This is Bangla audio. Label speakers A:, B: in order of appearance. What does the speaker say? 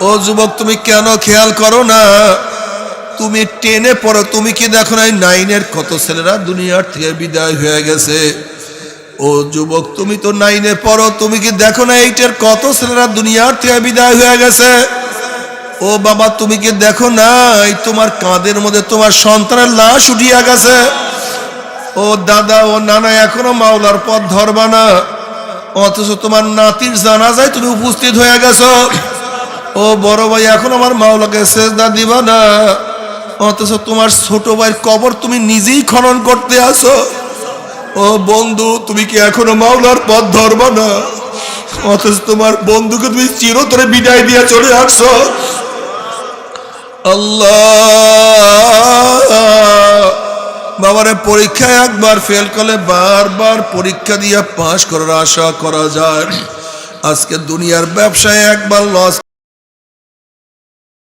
A: ও যুবক, তুমি কেন খেয়াল করো না? তুমি টেনে পড়ো, তুমি কি দেখো না 9-এর কত ছেলেরা দুনিয়ার থেকে বিদায় হয়ে গেছে? ও যুবক, তুমি তো 9-এ পড়ো, তুমি কি দেখো না 8-এর কত ছেলেরা দুনিয়ার থেকে বিদায় হয়ে গেছে? ও বাবা, তুমি কি দেখো না তোমার কাঁধের মধ্যে তোমার সন্তানের লাশ উঠিয়া গেছে? ও দাদা, ও নানা, এখনো মাওলার পথ ধরবা না, অথচ তোমার নাতির জানাজায় তুমি উপস্থিত হয়ে গেছো। ও বড় ভাই, এখন আমার মাওলাকে সেজদা দিবা না, অথচ তোমার ছোট ভাইয়ের কবর তুমি নিজেই খনন করতে আসো। ও বন্ধু, তুমি কি এখনো মাওলার পথ ধরবা না, অথচ তোমার বন্ধুকে তুমি চিরতরে বিদায় দিয়ে চলে আসছো। আল্লাহ, বাবারে, পরীক্ষায় একবার ফেল করলে বারবার পরীক্ষা দিয়ে পাশ করার আশা করা যায়। আজকে দুনিয়ার ব্যবসায় একবার লস